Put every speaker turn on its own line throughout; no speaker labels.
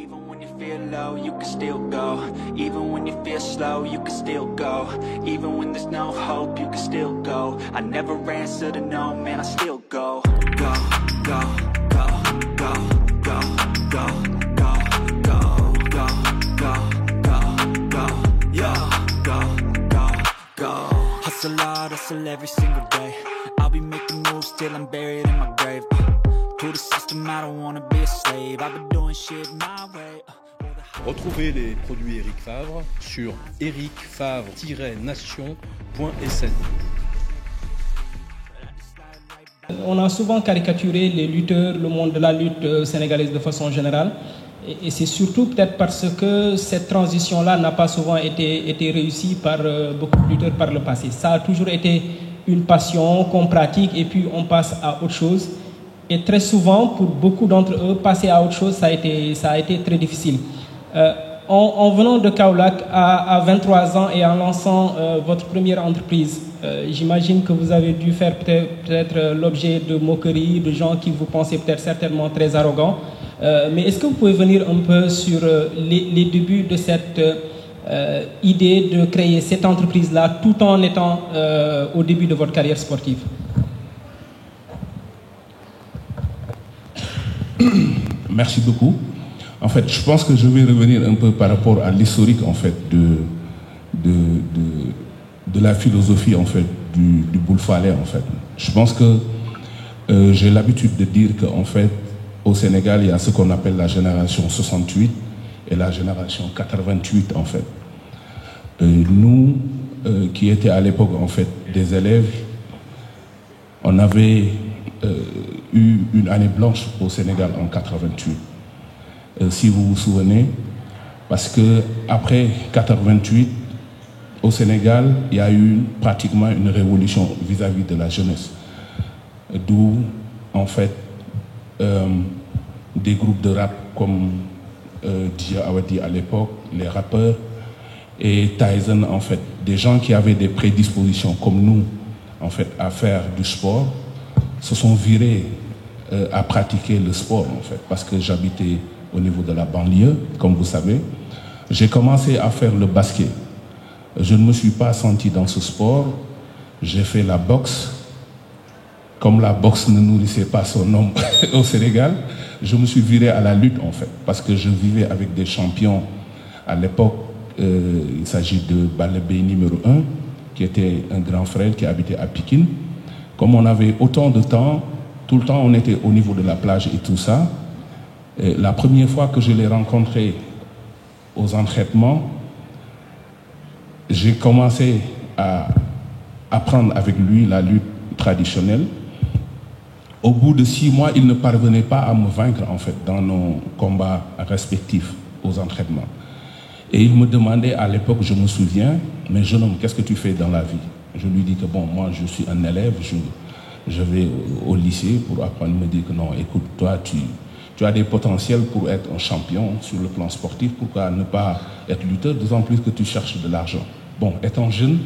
Even when you feel low, you can still go. Even when you feel slow, you can still go. Even when there's no hope, you can still go. I never answer to no, man, I still go. Go, go, go, go, go, go, go, go, go, go, go, go, yo, go, go, go. Hustle hard, hustle every single day. I'll be making moves till I'm buried in my grave. To the system, I don't wanna be a slave. I've been doing shit my way.
Retrouvez les produits Eric Favre sur ericfavre-nation.sn.
On a souvent caricaturé les lutteurs, le monde de la lutte sénégalaise de façon générale. Et c'est surtout peut-être parce que cette transition-là n'a pas souvent été réussie par beaucoup de lutteurs par le passé. Ça a toujours été une passion qu'on pratique et puis on passe à autre chose. Et très souvent, pour beaucoup d'entre eux, passer à autre chose, ça a été très difficile. En venant de Kaolack à 23 ans et en lançant votre première entreprise, j'imagine que vous avez dû faire peut-être l'objet de moqueries, de gens qui vous pensaient peut-être certainement très arrogants. Mais est-ce que vous pouvez venir un peu sur les débuts de cette idée de créer cette entreprise-là tout en étant au début de votre carrière sportive?
Merci beaucoup. En fait, je pense que je vais revenir un peu par rapport à l'historique en fait de la philosophie en fait du Boulfalais en fait. Je pense que j'ai l'habitude de dire qu'en fait au Sénégal il y a ce qu'on appelle la génération 68 et la génération 88 en fait. Nous qui étions à l'époque en fait des élèves, on avait eu une année blanche au Sénégal en 88. Si vous vous souvenez, parce que après 88, au Sénégal, il y a eu pratiquement une révolution vis-à-vis de la jeunesse. D'où, en fait, des groupes de rap comme Dia Awadi à l'époque, les rappeurs, et Tyson, en fait, des gens qui avaient des prédispositions comme nous, en fait, à faire du sport, se sont virés à pratiquer le sport, en fait, parce que j'habitais au niveau de la banlieue, comme vous savez. J'ai commencé à faire le basket. Je ne me suis pas senti dans ce sport. J'ai fait la boxe. Comme la boxe ne nourrissait pas son homme au Sénégal, je me suis viré à la lutte, en fait, parce que je vivais avec des champions. À l'époque, il s'agit de Balébé numéro 1, qui était un grand frère qui habitait à Pikine. Comme on avait autant de temps, tout le temps on était au niveau de la plage et tout ça. Et la première fois que je l'ai rencontré aux entraînements, j'ai commencé à apprendre avec lui la lutte traditionnelle. Au bout de 6 mois, il ne parvenait pas à me vaincre en fait dans nos combats respectifs aux entraînements. Et il me demandait à l'époque, je me souviens, mais jeune homme, qu'est-ce que tu fais dans la vie? Je lui dis que bon, moi je suis un élève, je vais au lycée pour apprendre. Il me dit que non, écoute, toi tu as des potentiels pour être un champion sur le plan sportif, pourquoi ne pas être lutteur, d'autant plus que tu cherches de l'argent. Bon, étant jeune,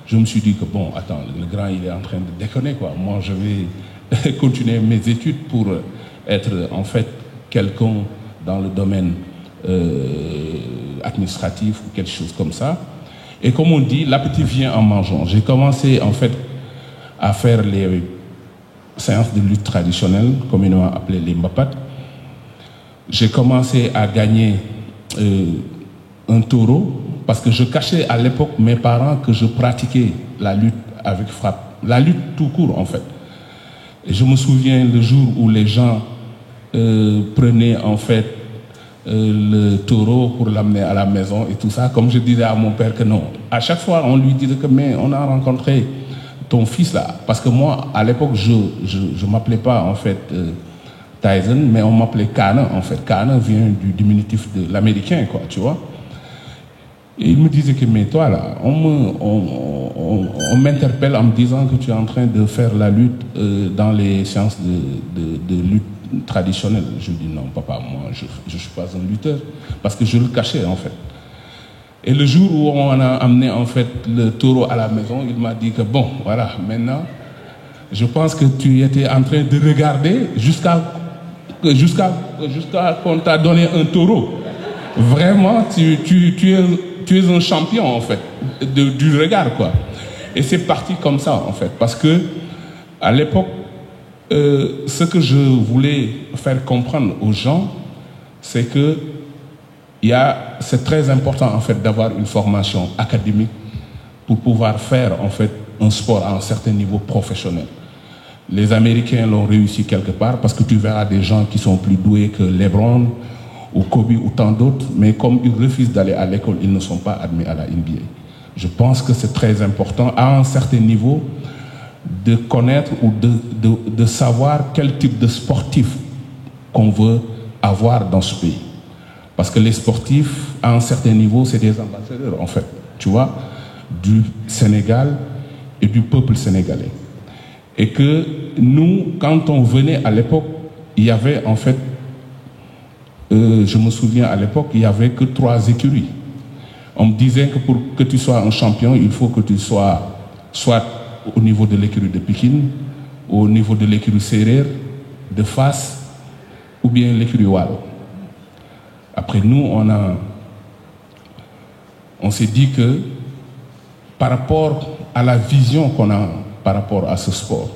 je me suis dit que bon, attends, le grand il est en train de déconner quoi. Moi je vais continuer mes études pour être en fait quelqu'un dans le domaine administratif ou quelque chose comme ça. Et comme on dit, l'appétit vient en mangeant. J'ai commencé en fait à faire les séances de lutte traditionnelle, communément appelées les mbapat. J'ai commencé à gagner un taureau parce que je cachais à l'époque mes parents que je pratiquais la lutte avec frappe. La lutte tout court en fait. Et je me souviens le jour où les gens prenaient en fait le taureau pour l'amener à la maison et tout ça, comme je disais à mon père que non. À chaque fois, on lui disait que mais on a rencontré ton fils là. Parce que moi, à l'époque, je ne m'appelais pas en fait Tyson, mais on m'appelait Kana en fait. Kana vient du diminutif de l'américain, quoi, tu vois. Et il me disait que mais toi là, on m'interpelle en me disant que tu es en train de faire la lutte dans les séances de lutte traditionnelle. Je dis non papa, moi je ne suis pas un lutteur parce que je le cachais en fait. Et le jour où on a amené en fait le taureau à la maison, il m'a dit que bon voilà, maintenant je pense que tu étais en train de regarder jusqu'à qu'on t'a donné un taureau. Vraiment, tu es un champion, en fait, du regard, quoi. Et c'est parti comme ça, en fait. Parce que, à l'époque, ce que je voulais faire comprendre aux gens, c'est que c'est très important, en fait, d'avoir une formation académique pour pouvoir faire, en fait, un sport à un certain niveau professionnel. Les Américains l'ont réussi quelque part parce que tu verras des gens qui sont plus doués que LeBron ou Kobe ou tant d'autres, mais comme ils refusent d'aller à l'école, ils ne sont pas admis à la NBA. Je pense que c'est très important à un certain niveau de connaître ou de savoir quel type de sportif qu'on veut avoir dans ce pays. Parce que les sportifs, à un certain niveau, c'est des ambassadeurs, en fait, tu vois, du Sénégal et du peuple sénégalais. Et que nous, quand on venait à l'époque, il y avait en fait, je me souviens à l'époque, il n'y avait que 3 écuries. On me disait que pour que tu sois un champion, il faut que tu sois soit au niveau de l'écurie de Pikine, au niveau de l'écurie Sérère, de Fass, ou bien l'écurie Walo. Après nous, on s'est dit que par rapport à la vision qu'on a par rapport à ce sport,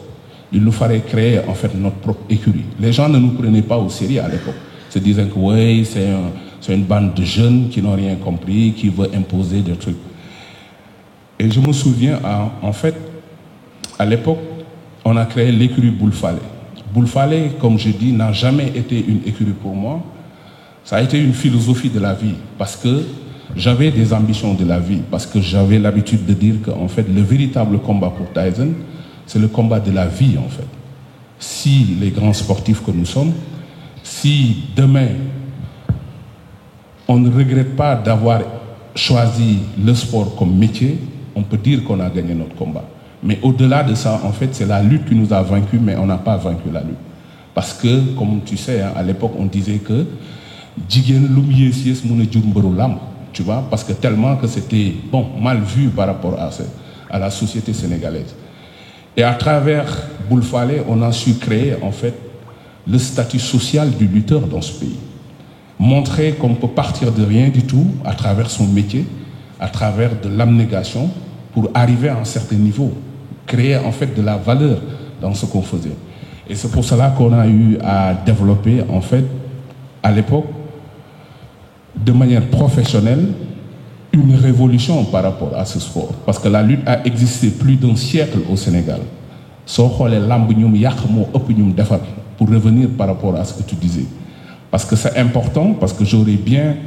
il nous fallait créer en fait notre propre écurie. Les gens ne nous prenaient pas au sérieux à l'époque. Ils se disaient que oui, c'est une bande de jeunes qui n'ont rien compris, qui veulent imposer des trucs. Et je me souviens, en fait, à l'époque, on a créé l'écurie Boulfalé. Boulfalé, comme je dis, n'a jamais été une écurie pour moi. Ça a été une philosophie de la vie, parce que j'avais des ambitions de la vie, parce que j'avais l'habitude de dire qu'en fait, le véritable combat pour Tyson, c'est le combat de la vie, en fait. Si les grands sportifs que nous sommes, si demain, on ne regrette pas d'avoir choisi le sport comme métier, on peut dire qu'on a gagné notre combat. Mais au-delà de ça, en fait, c'est la lutte qui nous a vaincus, mais on n'a pas vaincu la lutte. Parce que, comme tu sais, hein, à l'époque, on disait que tu vois, parce que tellement que c'était mal vu par rapport à la société sénégalaise. Et à travers Boulfalé, on a su créer en fait le statut social du lutteur dans ce pays. Montrer qu'on peut partir de rien du tout à travers son métier, à travers de l'abnégation, pour arriver à un certain niveau, créer en fait de la valeur dans ce qu'on faisait. Et c'est pour cela qu'on a eu à développer en fait, à l'époque, de manière professionnelle, une révolution par rapport à ce sport. Parce que la lutte a existé plus d'1 siècle au Sénégal. Pour revenir par rapport à ce que tu disais. Parce que c'est important, parce que j'aurais bien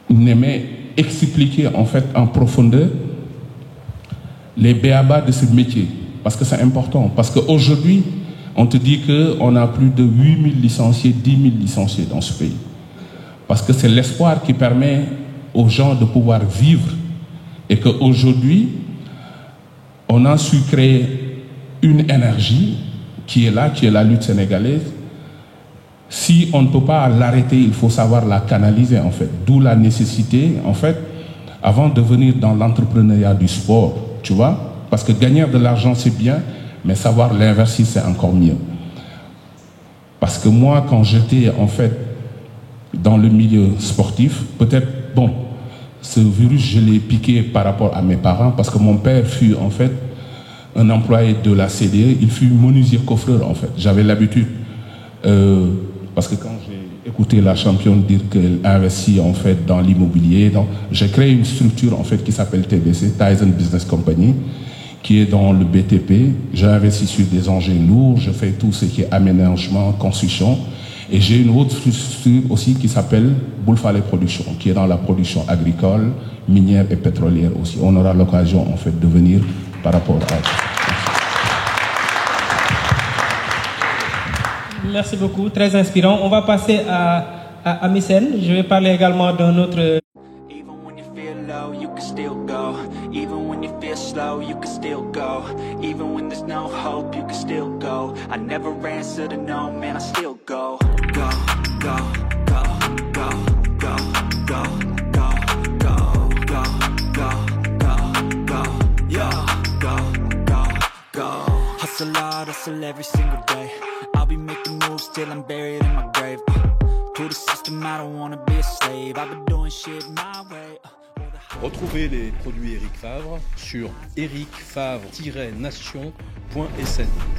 aimé expliquer en fait en profondeur les béabas de ce métier. Parce que c'est important. Parce qu'aujourd'hui, on te dit qu'on a plus de 8000 licenciés, 10 000 licenciés dans ce pays. Parce que c'est l'espoir qui permet aux gens de pouvoir vivre. Et qu'aujourd'hui, on a su créer une énergie qui est là, qui est la lutte sénégalaise. Si on ne peut pas l'arrêter, il faut savoir la canaliser, en fait. D'où la nécessité, en fait, avant de venir dans l'entrepreneuriat du sport, tu vois. Parce que gagner de l'argent, c'est bien, mais savoir l'inverser, c'est encore mieux. Parce que moi, quand j'étais, en fait, dans le milieu sportif, peut-être, ce virus, je l'ai piqué par rapport à mes parents, parce que mon père fut, en fait, un employé de la CDE, il fut menuisier coffreur, en fait. J'avais l'habitude, parce que quand j'ai écouté la championne dire qu'elle investit, en fait, dans l'immobilier, j'ai créé une structure, en fait, qui s'appelle TBC, Tyson Business Company, qui est dans le BTP. J'ai investi sur des engins lourds, je fais tout ce qui est aménagement, construction. Et j'ai une autre structure aussi qui s'appelle Boulfalé Production, qui est dans la production agricole, minière et pétrolière aussi. On aura l'occasion, en fait, de venir par rapport à ça.
Merci beaucoup, très inspirant. On va passer à Misen. Je vais parler également d'un autre...
You can still go. Even when you feel slow, you can still go. Even when there's no hope, you can still go. I never answer to no, man, I still go. Go, go, go, go, go, go, go, go, go, go, go, go, yeah, go, go, go. Hustle hard, hustle every single day. I'll be making moves till I'm buried in my grave. To the system, I don't wanna be a slave. I've been doing shit my way.
Retrouvez les produits Eric Favre sur ericfavre-nation.sn.